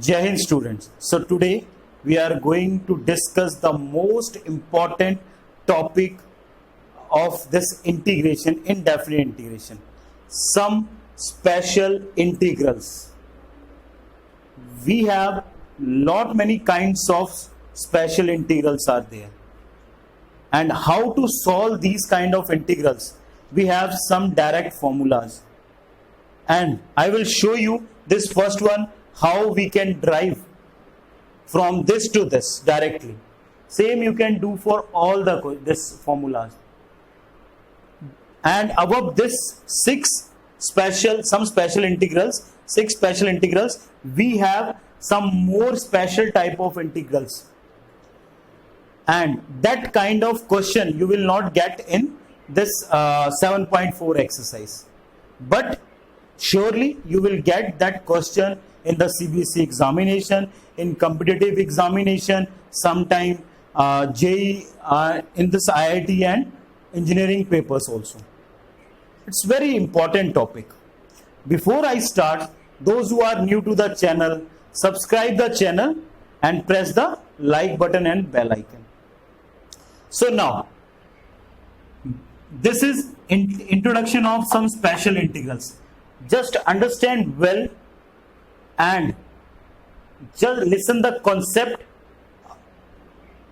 Jai Hind students. So today we are going to discuss the most important topic of this integration, indefinite integration. Some special integrals. We have many kinds of special integrals are there. And how to solve these kind of integrals? We have some direct formulas. And I will show you this first one, how we can derive from this to this directly. Same you can do for all this formulas. And above this six special integrals, we have some more special type of integrals. And that kind of question you will not get in this 7.4 exercise. But surely you will get that question in the CBSE examination, in competitive examination, sometime JEE, in this IIT and engineering papers also. It's very important topic. Before I start, those who are new to the channel, subscribe the channel and press the like button and bell icon. So now, this is introduction of some special integrals. Just understand well and just listen the concept.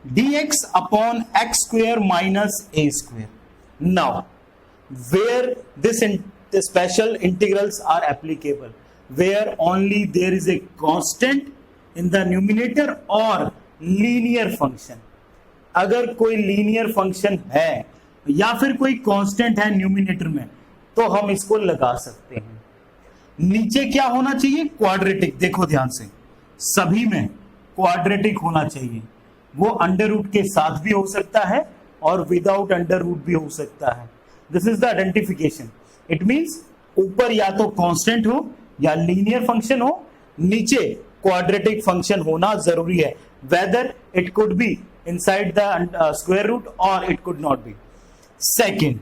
Dx upon x square minus a square. Now, where the special integrals are applicable, where only there is a constant in the numerator or linear function. अगर कोई linear function है या फिर कोई constant है numerator में, तो हम इसको लगा सकते हैं. नीचे क्या होना चाहिए? क्वाड्रेटिक. देखो ध्यान से, सभी में क्वाड्रेटिक होना चाहिए. वो अंडर रूट के साथ भी हो सकता है और विदाउट अंडर रूट भी हो सकता है. This is the identification. It means ऊपर या तो कांस्टेंट हो या लीनियर फंक्शन हो, नीचे क्वाड्रेटिक फंक्शन होना जरूरी है. Whether it could be inside the square root or it could not be. Second,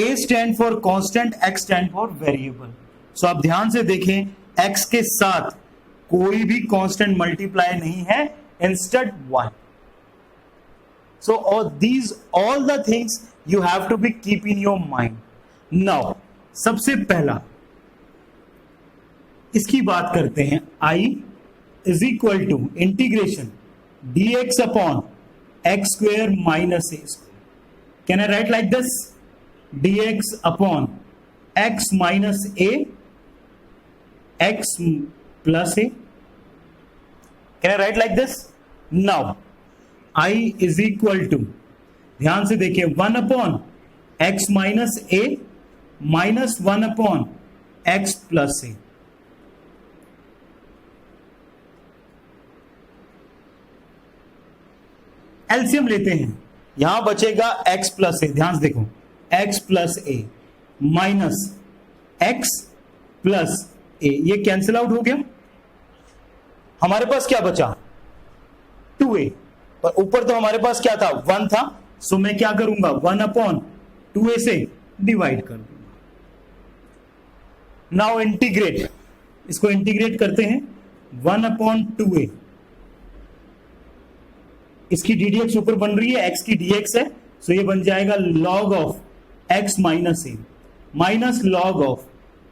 a stand for constant, x stand for variable. So आप ध्यान से देखें, x के साथ कोई भी constant multiply नहीं है, instead 1. So all the things you have to be keep in your mind. Now, सबसे पहला इसकी बात करते हैं. I is equal to integration dx upon x square minus a square. Can I write like this? Dx upon x minus a, x plus a. Can I write like this? Now, I is equal to, ध्यान से देखिए, 1 upon x minus a minus 1 upon x plus a. LCM लेते हैं. यहां बचेगा x plus ए. ध्यान से देखो, x प्लस ए माइनस x प्लस ए, ये कैंसिल आउट हो गया. हमारे पास क्या बचा? 2a. पर ऊपर तो हमारे पास क्या था? 1 था. सो मैं क्या करूंगा? 1 अपॉन 2a से डिवाइड कर दूंगा. नाउ इंटीग्रेट, इसको इंटीग्रेट करते हैं. 1 अपॉन 2a, इसकी ddx ऊपर बन रही है, x की dx है, सो ये बन जाएगा log of x minus A minus log of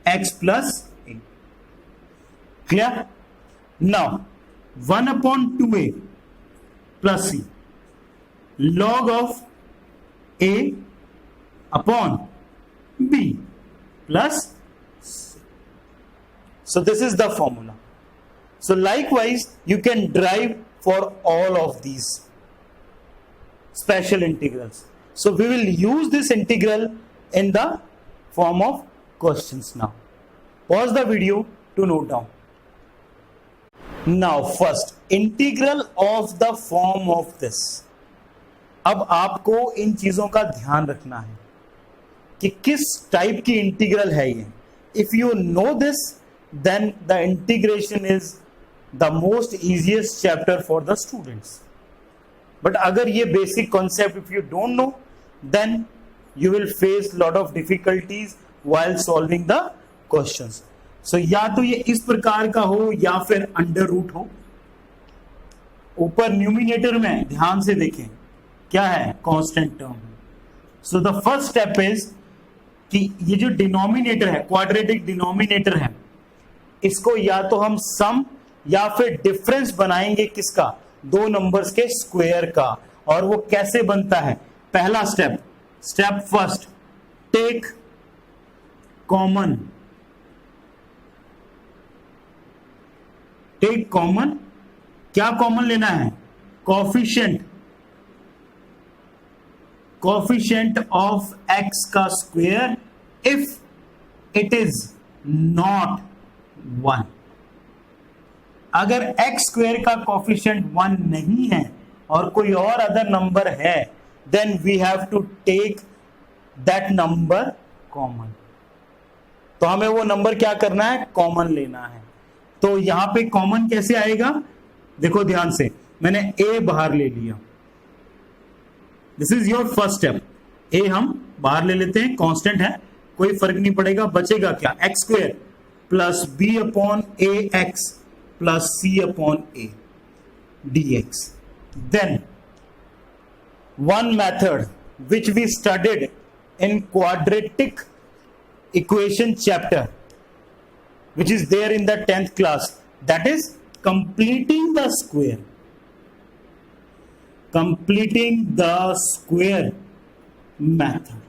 x plus A. Clear? Now 1 upon 2a plus c log of a upon b plus c. So this is the formula. So likewise you can derive for all of these special integrals. So we will use this integral in the form of questions now. Pause the video to note down. Now first, integral of the form of this. अब आपको इन चीजों का ध्यान रखना है कि किस type की इंटीग्रल है ये. If you know this, then the integration is the most easiest chapter for the students. But अगर ये basic concept if you don't know, then you will face lot of difficulties while solving the questions. सो या तो ये इस प्रकार का हो या फिर अंडर रूट हो। ऊपर न्यूमिनेटर में ध्यान से देखें क्या है, कांस्टेंट टर्म है। So the first step is कि ये जो डिनोमिनेटर है, क्वाड्रेटिक डिनोमिनेटर है, इसको या तो हम सम या फिर डिफरेंस बनाएंगे किसका, दो नंबर्स के स्क्वायर का। और वो कैसे बनता है, पहला step, step first, take common, take common, क्या कॉमन लेना है, कोफिशिएंट, कोफिशिएंट ऑफ एक्स का square if it is not 1। अगर एक्स स्क्वायर का कोफिशिएंट 1 नहीं है और कोई और अदर नंबर है, then we have to take that number common. तो हमें वो नंबर क्या करना है, कॉमन लेना है। तो यहां पे कॉमन कैसे आएगा, देखो ध्यान से, मैंने ए बाहर ले लिया, this is your first step. ए हम बाहर ले लेते हैं, कांस्टेंट है, कोई फर्क नहीं पड़ेगा, बचेगा क्या, x square plus b upon a x plus c upon a d x. Then one method which we studied in quadratic equation chapter which is there in the 10th class, that is completing the square, completing the square method।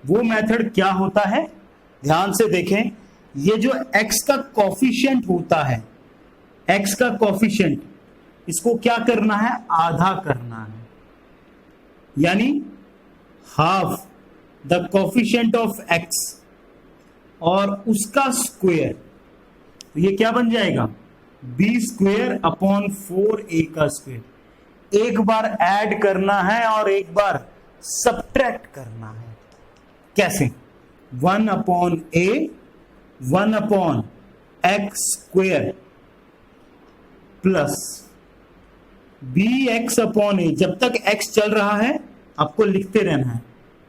वो method क्या होता है, ध्यान से देखें, ये जो x का कोफिशिएंट होता है, x का कोफिशिएंट, इसको क्या करना है, आधा करना है, यानी half the coefficient of x और उसका स्क्वायर, तो ये क्या बन जाएगा, बी स्क्वायर अपॉन 4a का स्क्वायर। एक बार ऐड करना है और एक बार सब्ट्रैक्ट करना है। कैसे, 1 upon a 1 upon x square plus b x upon a. जब तक x चल रहा है आपको लिखते रहना है,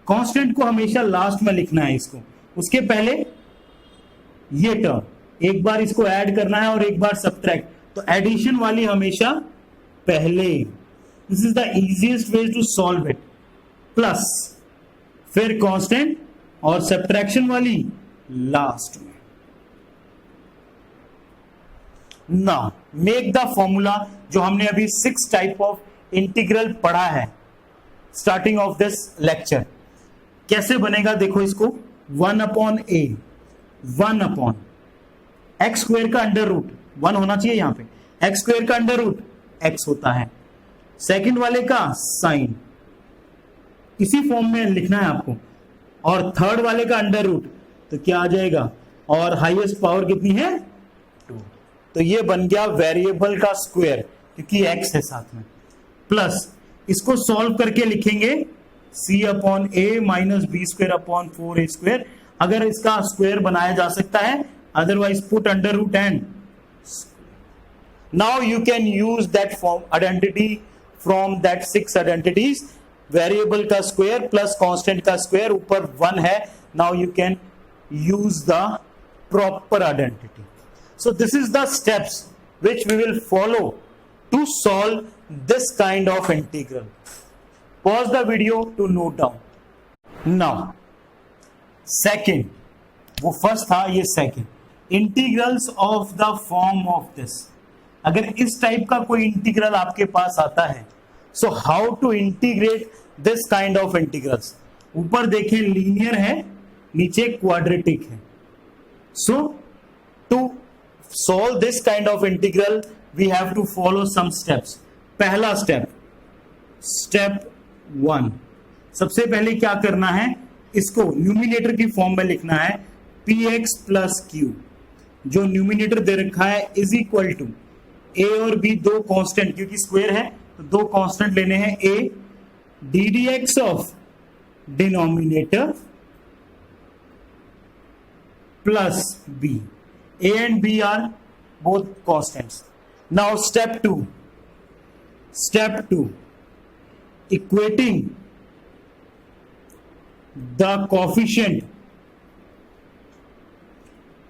कांस्टेंट को हमेशा लास्ट में लिखना है, इसको उसके पहले ये टर्म, एक बार इसको ऐड करना है और एक बार सब्ट्रैक्ट, तो एडिशन वाली हमेशा पहले, this is the easiest way to solve it. Plus फिर कांस्टेंट और सब्ट्रैक्शन वाली लास्ट में। नाउ मेक द फॉर्मूला, जो हमने अभी 6 टाइप ऑफ इंटीग्रल पढ़ा है स्टार्टिंग ऑफ दिस लेक्चर, कैसे बनेगा देखो इसको, 1 अपॉन ए 1 अपॉन एक्स स्क्वायर का अंडर रूट, 1 होना चाहिए यहां पे, एक्स स्क्वायर का अंडर रूट एक्स होता है, सेकंड वाले का साइन, इसी फॉर्म में लिखना है आपको, और थर्ड वाले का अंडर रूट, तो क्या आ जाएगा, और हाईएस्ट पावर कितनी है 2। तो ये बन गया वेरिएबल का स्क्वायर, क्योंकि एक्स है साथ में, प्लस इसको सॉल्व करके लिखेंगे c upon a minus b square upon 4a square. अगर इसका स्क्वायर बनाया जा सकता है, otherwise put under root and. Now you can use that form identity from that 6 identities, variable का स्क्वायर प्लस कांस्टेंट का स्क्वायर, ऊपर 1 है, now you can use the proper identity. So this is the steps which we will follow to solve this kind of integral. Pause the video to note down. Now, second, वो first था, ये second. Integrals of the form of this. अगर इस type का कोई integral आपके पास आता है, so how to integrate this kind of integrals? ऊपर देखें लीनियर है, नीचे क्वाड्रेटिक है. So to solve this kind of integral we have to follow some steps. पहला स्टेप, स्टेप 1, सबसे पहले क्या करना है, इसको न्यूमिनेटर की फॉर्म में लिखना है, px प्लस q, जो न्यूमिनेटर दे रखा है इज इक्वल टू a और b, दो कांस्टेंट, क्योंकि स्क्वायर है तो दो कांस्टेंट लेने हैं, a ddx of denominator plus b. A and B are both constants. Now step 2. Step 2. Equating the coefficient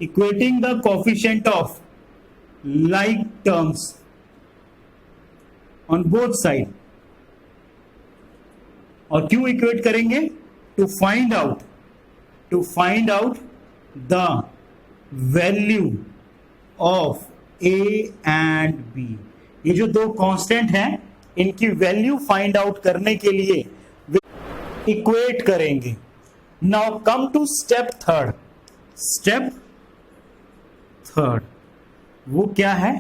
equating the coefficient of like terms on both side. और क्यों equate करेंगे? To find out the value of a and b. ये जो दो constant हैं, इनकी value find out करने के लिए इक्वेट करेंगे। Now come to step third. Step third वो क्या है?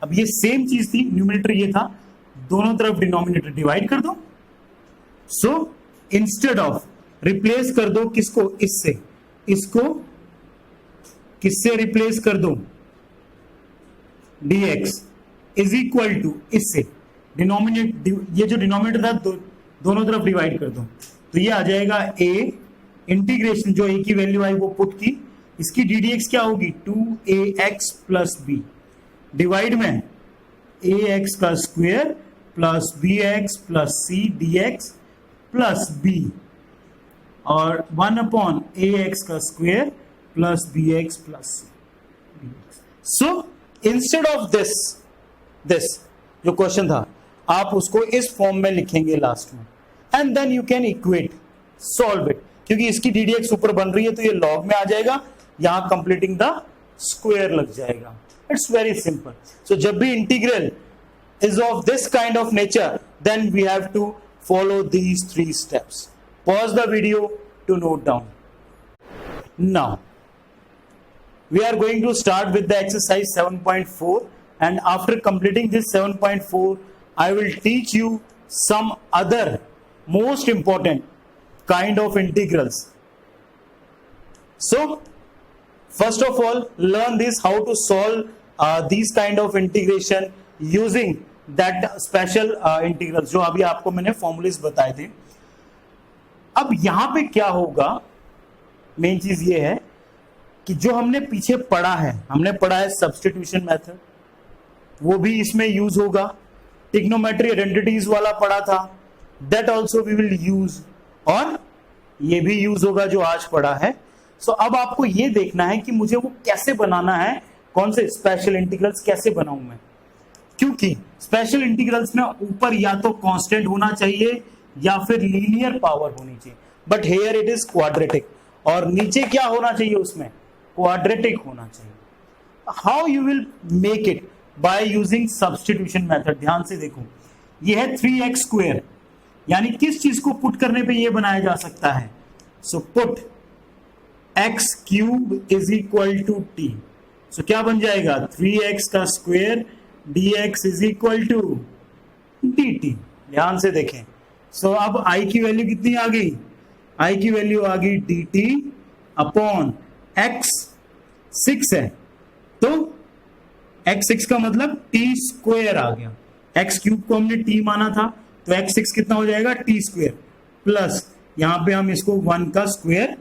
अब ये सेम चीज थी, न्यूमरेटर ये था, दोनों तरफ डिनोमिनेटर डिवाइड कर दो। सो इंस्टेड ऑफ रिप्लेस कर दो किसको? इससे। इसको किससे रिप्लेस कर दो? dx इज इक्वल टू इससे ये जो डिनोमिनेटर था दोनों तरफ डिवाइड कर दो, तो ये आ जाएगा a इंटीग्रेशन, जो a की वैल्यू आई वो पुट की, इसकी ddx क्या होगी? 2ax प्लस बी डिवाइड में ax का square plus bx plus c dx plus b और 1 अपॉन ax का square plus bx plus c। So instead of this जो क्वेश्चन था, आप उसको इस फॉर्म में लिखेंगे लास्ट में, and then you can equate, solve it. क्योंकि इसकी ddx ऊपर बन रही है तो ये लॉग में आ जाएगा, यहां कंप्लीटिंग द स्क्वायर लग जाएगा। It's very simple. सो जब भी integral is of this kind of nature, then we have to follow these 3 steps. Pause the video to note down. Now we are going to start with the exercise 7.4, and after completing this 7.4 I will teach you some other most important kind of integrals. So first of all, learn this, how to solve these kind of integration using that special integrals जो अभी आपको मैंने formulas बताए थे। अब यहां पे क्या होगा, मेन चीज ये है कि जो हमने पीछे पढ़ा है, हमने पढ़ा है सब्स्टिट्यूशन मेथड, वो भी इसमें यूज होगा। ट्रिग्नोमेट्री आइडेंटिटीज वाला पढ़ा था, that also we will use, और ये भी यूज होगा जो आज पढ़ा है। सो अब आपको ये देखना है कि मुझे वो कैसे बनाना है, कौन से स्पेशल इंटीग्रल्स कैसे बनाऊं मैं, क्योंकि स्पेशल इंटीग्रल्स में ऊपर या तो कांस्टेंट होना चाहिए या फिर लीनियर पावर होनी चाहिए, but here it is quadratic, और नीचे क्या होना चाहिए उसमें? क्वाड्रेटिक होना चाहिए। How you will make it? By using substitution method. ध्यान से देखो, ये है 3x स्क्वायर, यानी किस चीज को पुट करने पे ये बनाया जा सकता है? So put x cube is equal to t। So क्या बन जाएगा? 3x का square dx is equal to dt। ध्यान से देखें। सो अब i की वैल्यू कितनी आ गई? i की वैल्यू आ गई dt अपॉन x 6 है, तो x 6 का मतलब t स्क्वायर आ गया। x क्यूब को हमने t माना था, तो x 6 कितना हो जाएगा? t स्क्वायर प्लस यहां पे हम इसको 1 का स्क्वायर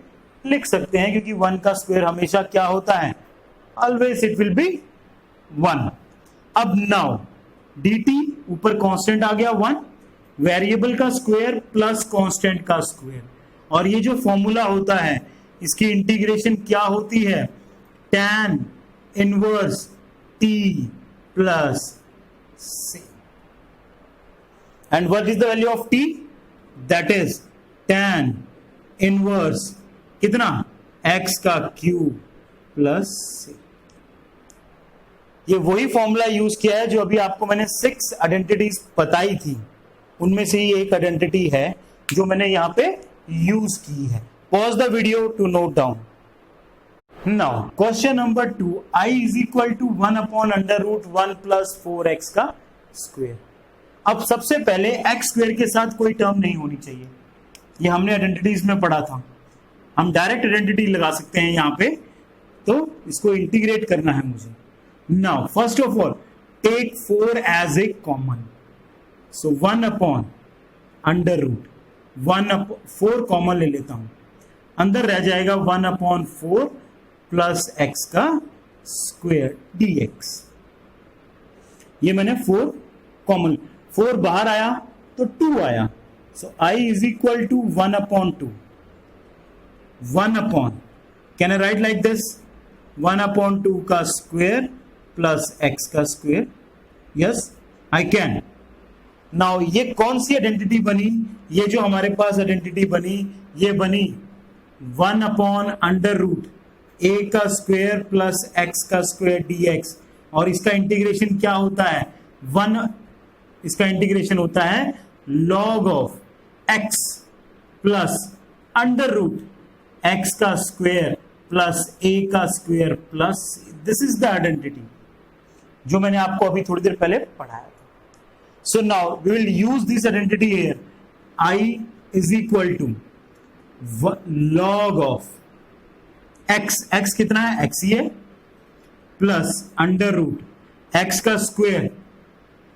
लिख सकते हैं, क्योंकि 1 का स्क्वायर हमेशा क्या होता है? Always it will be 1। अब नाउ dt ऊपर कांस्टेंट आ गया 1, वेरिएबल का स्क्वायर प्लस कांस्टेंट का स्क्वायर, और ये जो फॉर्मूला होता है इसकी इंटीग्रेशन क्या होती है? tan inverse t plus c, and what is the value of t? That is tan inverse कितना? x का क्यूब प्लस c। ये वही फॉर्मूला यूज किया है जो अभी आपको मैंने 6 आइडेंटिटीज बताई थी, उनमें से ही एक आइडेंटिटी है जो मैंने यहां पे यूज की है। Pause the video to note down. Now question number 2, i is equal to 1 upon under root 1 plus 4x का स्क्वायर। अब सबसे पहले x स्क्वायर के साथ कोई टर्म नहीं होनी चाहिए, ये हमने आइडेंटिटीज में पढ़ा था। हम डायरेक्ट आइडेंटिटी लगा सकते हैं यहाँ पे, तो इसको इंटीग्रेट करना है मुझे। Now, first of all, take 4 as a common. So 1 upon under root 4 common ले लेता हूं, अंदर रह जाएगा 1 अपॉन 4 प्लस x का स्क्वायर dx। ये मैंने 4 कॉमन, 4 बाहर आया तो 2 आया। So i is equal to 1 upon 2, 1 upon, can I write like this? 1/2 का स्क्वायर प्लस x का square. Yes I can. Now ये कौन सी आइडेंटिटी बनी? ये जो हमारे पास आइडेंटिटी बनी, ये बनी 1/√a का स्क्वायर प्लस x का स्क्वायर dx. और इसका इंटीग्रेशन क्या होता है? इसका इंटीग्रेशन होता है log of x plus √x का स्क्वायर प्लस a का square plus. This is the identity जो मैंने आपको अभी थोड़ी देर पहले पढ़ाया था. So now we will use this identity here. I is equal to log of x. x कितना है? x ही है प्लस √x का स्क्वायर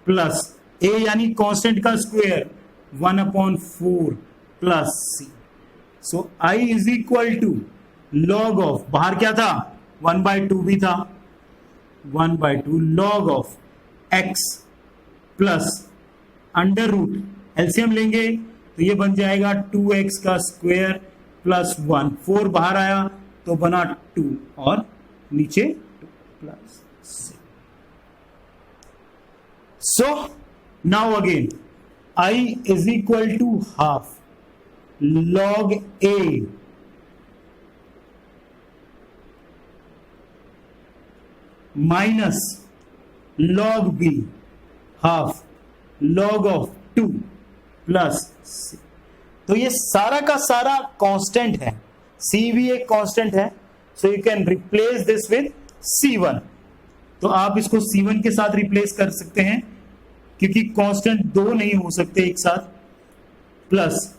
प्लस a यानी कांस्टेंट का square 1/4 plus c. So I is equal to log of, बाहर क्या था? 1/2 भी था, 1/2 log of x plus √ LCM लेंगे तो ये बन जाएगा 2x का स्क्वायर प्लस 1. 4 बाहर आया तो बना 2 और नीचे 2 plus 6. So now again I is equal to half log a minus log b half log of 2 plus c. तो ये सारा का सारा कांस्टेंट है. c भी एक कांस्टेंट है. So you can replace this with c1. तो आप इसको c1 के साथ रिप्लेस कर सकते हैं क्योंकि कांस्टेंट दो नहीं हो सकते एक साथ. प्लस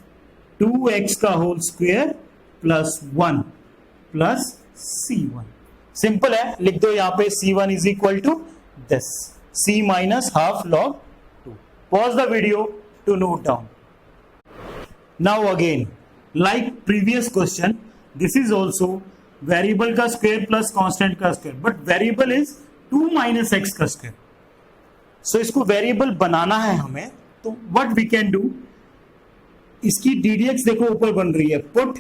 2x का whole square plus 1 plus c1. Simple है, लिख दो यहां पे c1 is equal to this c minus half log 2. Pause the video to note down. Now again, like previous question, this is also variable का square plus constant का square, but variable is 2 minus x का square. So इसको variable बनाना है हमें, तो what we can do, इसकी ddx देखो ऊपर बन रही है, put,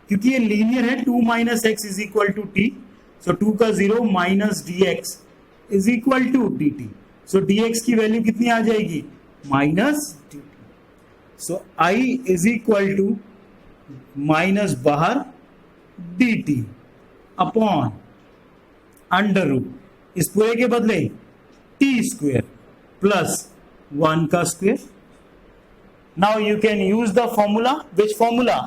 क्योंकि ये लीनियर है, 2 minus x is equal to t, so 2 का 0 minus dx is equal to dt. So dx की वैल्यू कितनी आ जाएगी? Minus dt. So I is equal to minus बाहर dt अपॉन √ इस पूरे के बदले t स्क्वायर प्लस 1 का square. Now you can use the formula. Which formula?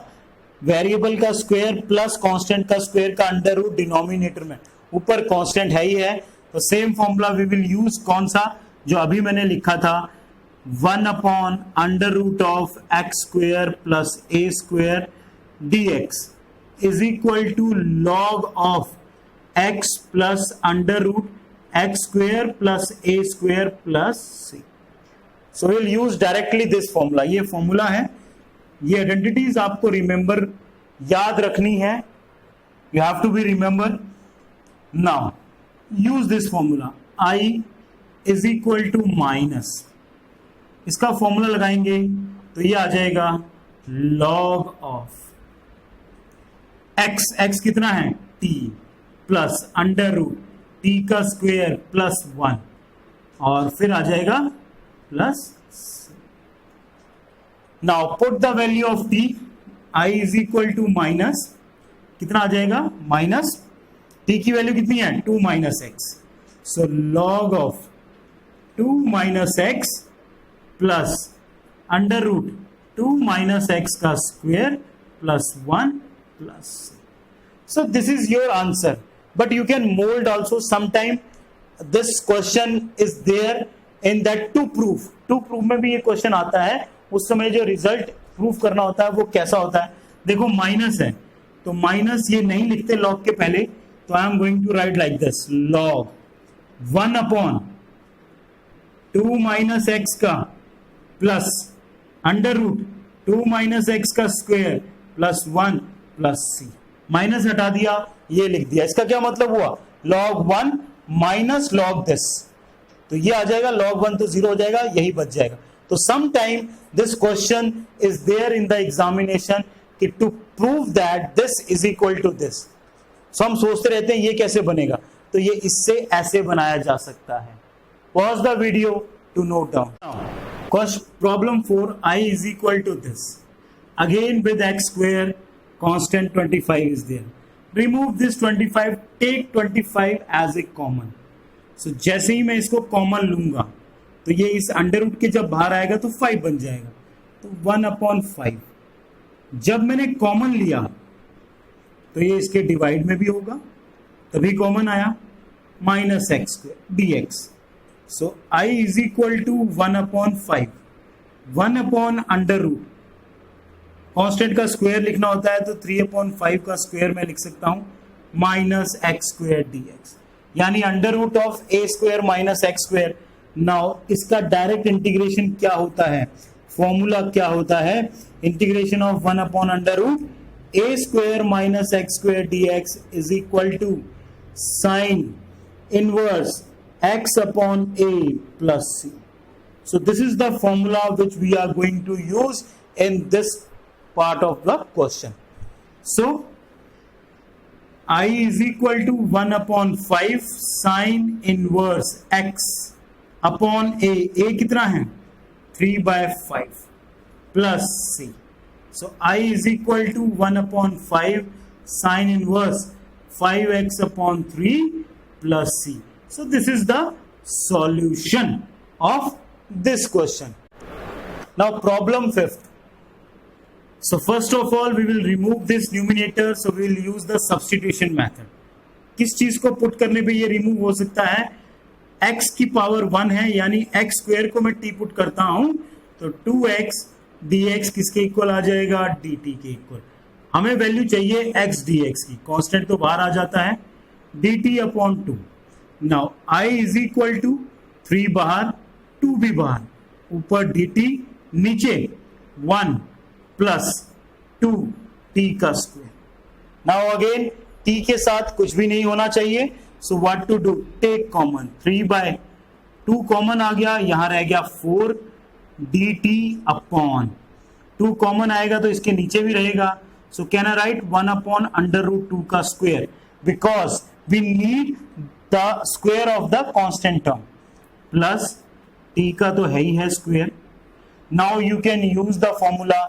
Variable का स्क्वायर प्लस कांस्टेंट का स्क्वायर का √ डिनोमिनेटर में. ऊपर कांस्टेंट है ही है, तो same formula we will use. कौन सा? जो अभी मैंने लिखा था 1/√ of x square plus a square dx is equal to log of x plus √ x square plus a square plus c. So will use directly this formula. ये formula है. ये आइडेंटिटीज आपको रिमेंबर याद रखनी है. You have to be remember. Now use this formula. I is equal to minus, इसका formula लगाएंगे तो ये आ जाएगा log ऑफ x. x कितना है? t प्लस √ t का स्क्वायर प्लस 1 और फिर आ जाएगा plus. Now put the value of t. I is equal to minus, कितना आ जाएगा? माइनस t की वैल्यू कितनी है? 2 minus x. So log of 2 minus x plus √ 2 minus x का square plus 1 plus c. So this is your answer. But you can mold also. Sometime this question is there in that to prove. To prove में भी ये question आता है. उस समय जो result proof करना होता है वो कैसा होता है? देखो माइनस है तो माइनस ये नहीं लिखते लॉग के पहले, तो I am going to write like this log 1/2 minus x का प्लस √ 2 माइनस एक्स का square plus 1 plus c. Minus हटा दिया, ये लिख दिया. इसका क्या मतलब हुआ? log 1 माइनस log दिस, तो ये आ जाएगा log 1 तो 0 हो जाएगा, यही बच जाएगा. तो some time this question is there in the examination कि to prove that this is equal to this. So हम सोचते रहते हैं ये कैसे बनेगा, तो ये इससे ऐसे बनाया जा सकता है। Pause the video to note down. Problem 4, I is equal to this. Again with x square, constant 25 is there. Remove this 25, take 25 as a common. So जैसे ही मैं इसको कॉमन लूंगा तो ये इस अंडर रूट के जब बाहर आएगा तो 5 बन जाएगा, तो 1/5। जब मैंने कॉमन लिया तो ये इसके डिवाइड में भी होगा, तभी कॉमन आया, -x² dx। So I is equal to 1/5, 1/√। Constant का स्क्वायर लिखना होता है तो 3/5 का स्क्वायर मैं लिख सकता हूं -x² dx, यानी √(a² - x²। नाउ इसका डायरेक्ट इंटीग्रेशन क्या होता है, फॉर्मूला क्या होता है, integration of 1/√(a² - x² dx is equal to sin inverse x/a plus c. So this is the formula which we are going to use in this part of the question. So I is equal to 1/5 sin inverse x upon a कितना है 3/5 plus c. So I is equal to 1/5 sin inverse 5x upon 3 plus c. So this is the solution of this question. Now problem 5th. So first of all we will remove this numerator, so we will use the substitution method. किस चीज को put करने पे ये remove हो सकता है, x की पावर 1 है, यानी x² को मैं t पुट करता हूं तो 2x dx किसके इक्वल आ जाएगा, dt के इक्वल। हमें वैल्यू चाहिए x dx की, कांस्टेंट तो बाहर आ जाता है, dt/2। Now I is equal to 3 बाहर 2 भी बाहर, ऊपर dt, नीचे 1 प्लस 2 t का स्क्वायर। नाउ अगेन t के साथ कुछ भी नहीं होना चाहिए, so what to do, take common, 3/2 common आ गया, यहां रह गया 4 dt/2 कॉमन आएगा तो इसके नीचे भी रहेगा, सो कैन आई राइट 1/√2 का square, because we need the square of the constant term, plus t का तो है ही है square. Now you can use the formula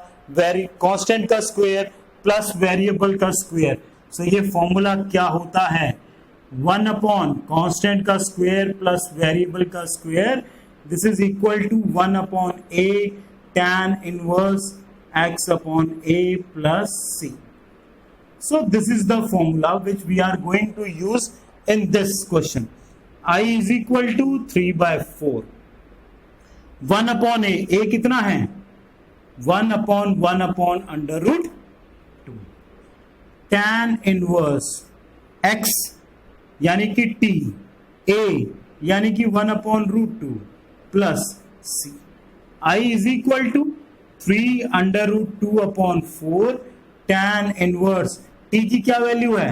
constant का स्क्वायर प्लस वेरिएबल का स्क्वायर। सो ये फॉर्मूला क्या होता है, 1/कांस्टेंट का स्क्वायर प्लस वेरिएबल का square, this is equal to 1/a tan inverse x/a plus c. So this is the formula which we are going to use in this question. I is equal to 3/4, 1/a, a कितना है 1/1/√2, tan inverse x यानी कि t, a यानी कि 1/√2 plus c. I is equal to 3/2/4 tan inverse t की क्या value है,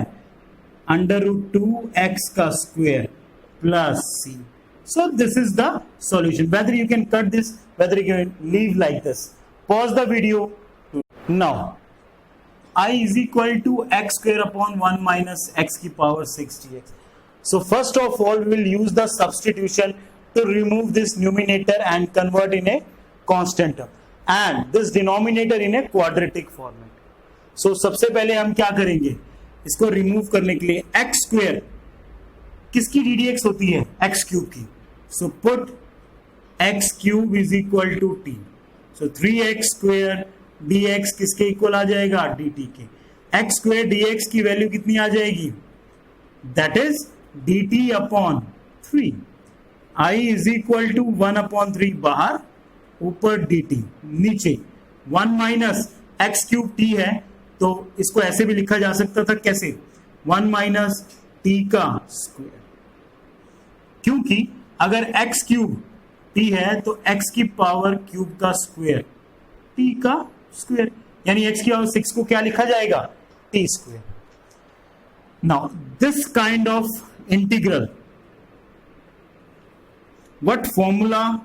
√2x का square plus c. So this is the solution. Whether you can cut this, whether you can leave like this. Pause the video. Now I is equal to x²/1 minus x की power 6 dx. So first of all we will use the substitution to remove this numerator and convert in a constant term and this denominator in a quadratic format. So सबसे पहले हम क्या करेंगे, इसको remove करने के लिए x² किसकी ddx होती है, x³ की, so put x³ is equal to t. So 3x² dx किसके इक्वल आ जाएगा, dt के। x² dx की वैल्यू कितनी आ जाएगी, that is dt/3। I is equal to 1/3 बाहर, ऊपर dt, नीचे 1 माइनस x³ t है तो इसको ऐसे भी लिखा जा सकता था, कैसे, 1 माइनस t का स्क्वायर, क्योंकि अगर x³ t है तो x की पावर क्यूब का स्क्वायर t का स्क्वायर, यानी x की पावर 6 को क्या लिखा जाएगा, t²। Now this kind of integral, what formula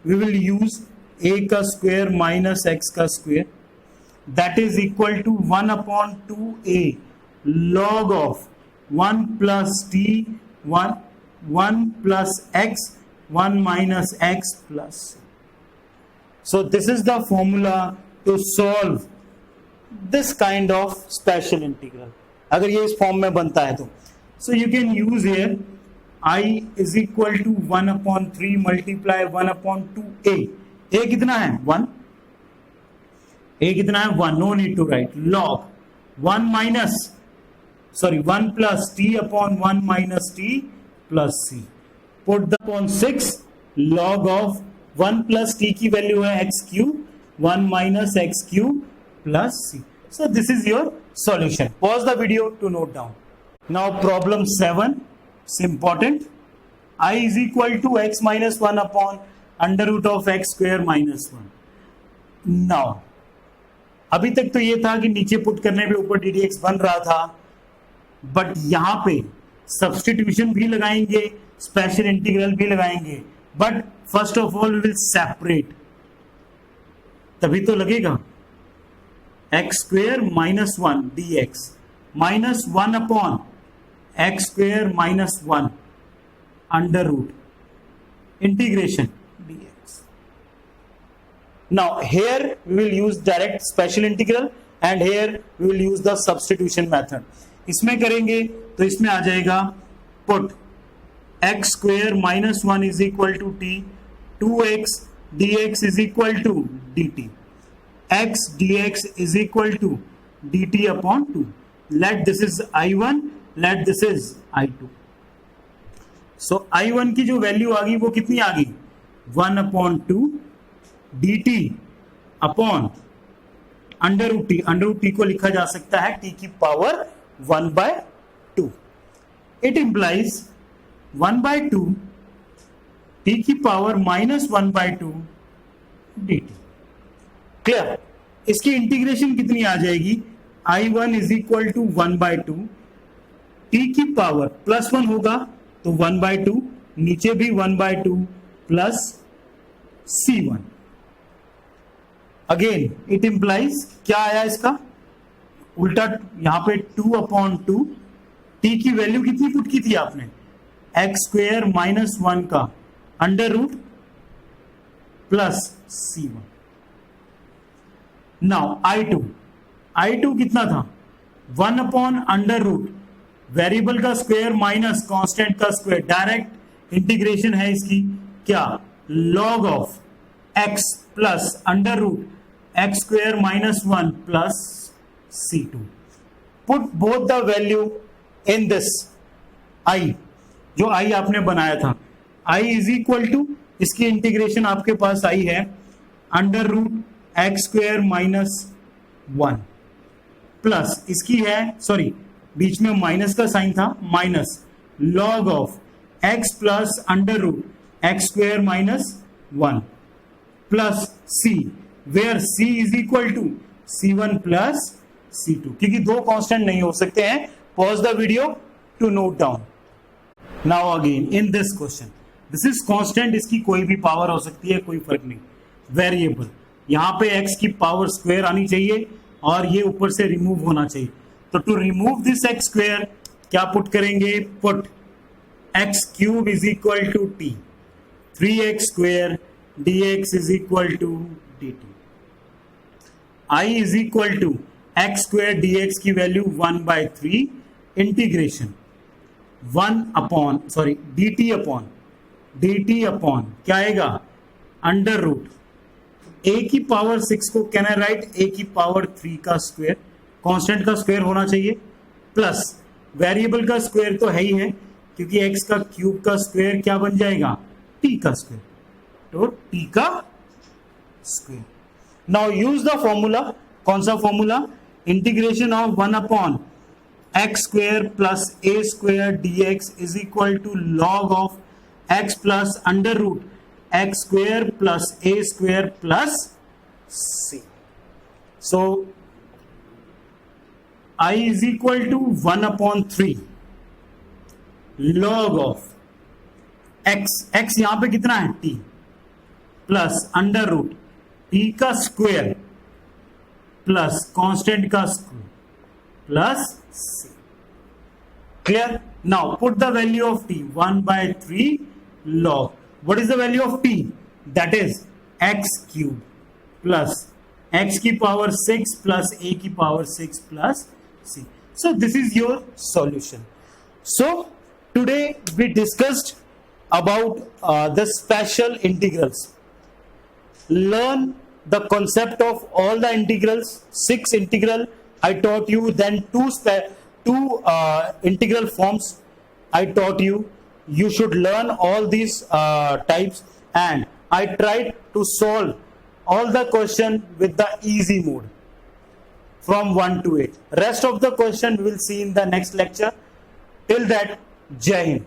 we will use, a का स्क्वायर माइनस x का square, that is equal to 1/2a log of 1 plus t, 1 plus x, 1 minus x plus c. So this is the formula to solve this kind of special integral. अगर ये इस form में बनता है तो so you can use here I is equal to 1 upon 3 multiply 1 upon 2a. a कितना है 1, a कितना है 1, no need to write, log 1 plus t upon 1 minus t plus c. Put the upon 6 log of 1 plus t की value है x cube, 1 minus x cube plus c. So this is your solution. Pause the video to note down. Now problem 7, it's important. I is equal to x minus 1 upon under root of x square minus 1. Now अभी तक तो ये था कि नीचे put करने पे ऊपर डी डी एक्स बन रहा था, बट यहां पे सब्सटीट्यूशन भी लगाएंगे, स्पेशल इंटीग्रल भी लगाएंगे, but first of all we will separate, तभी तो लगेगा x square minus 1 d x minus 1 upon x square minus 1 under root integration dx. Now here we will use direct special integral and here we will use the substitution method. इसमें करेंगे तो इसमें आ जाएगा put x square minus 1 is equal to t, 2x dx is equal to dt, x dx is equal to dt upon 2. Let this is I1, let this is I2. So I1 की जो value आ गई वो कितनी आ गई 1 upon 2 dt upon under root t को लिखा जा सकता है t की power 1 by 2. It implies 1 by 2 t की power minus 1 by 2 dt. Clear? इसकी इंटीग्रेशन कितनी आ जाएगी I1 is equal to 1 by 2 t की पावर प्लस 1 होगा तो 1 by 2, नीचे भी 1 by 2 plus C1. Again it implies क्या आया इसका उल्टा, यहां पे 2 अपॉन 2 t की वैल्यू कितनी पुट की थी आपने एक्स स्क्वेयर माइनस 1 का under root plus C1. Now I2 कितना था 1 अपॉन अंडर रूट, वेरिएबल का स्क्वायर माइनस कांस्टेंट का स्क्वायर, डायरेक्ट इंटीग्रेशन है इसकी क्या log of x plus under root x square minus 1 plus C2. Put both the value in this I, जो I आपने बनाया था, I इज इक्वल टू, इसकी इंटीग्रेशन आपके पास I है under root x square minus 1 plus इसकी है, सॉरी बीच में माइनस का साइन था, minus log of x plus under root x square minus 1 plus c, where c is equal to C1 plus C2, क्योंकि दो कांस्टेंट नहीं हो सकते हैं. Pause the video to note down. Now again in this question, this is constant, इसकी कोई भी power हो सकती है, कोई फर्क नहीं. वेरिएबल यहां पे x की पावर स्क्वायर आनी चाहिए और ये ऊपर से रिमूव होना चाहिए. तो to remove this x square क्या पुट करेंगे, put x cube is equal to t, 3x square dx is equal to dt. I is equal to x square dx की value 1 by 3 integration 1 upon sorry dt upon क्या आएगा under root a की power 6 को can I write a की power 3 का square, constant का square होना चाहिए, प्लस वेरिएबल का स्क्वायर तो है ही है क्योंकि x का क्यूब का स्क्वायर क्या बन जाएगा t का स्क्वायर, तो t का square. Now use the formula. कौन सा formula, integration of 1 upon x square plus a square dx is equal to log of x plus under root x square plus a square plus c. So I is equal to 1 upon 3 log of x यहां पे कितना है t plus under root t का square plus constant का square plus c. Clear? Now put the value of t, 1 by 3 log. What is the value of t? That is x cube plus x की power 6 plus a की power 6 plus c. So this is your solution. So today we discussed about the special integrals. Learn the concept of all the integrals. 6 integral I taught you, then two integral forms I taught you. You should learn all these types, and I tried to solve all the question with the easy mode from 1 to 8. Rest of the question we will see in the next lecture. Till that, Jai Hind.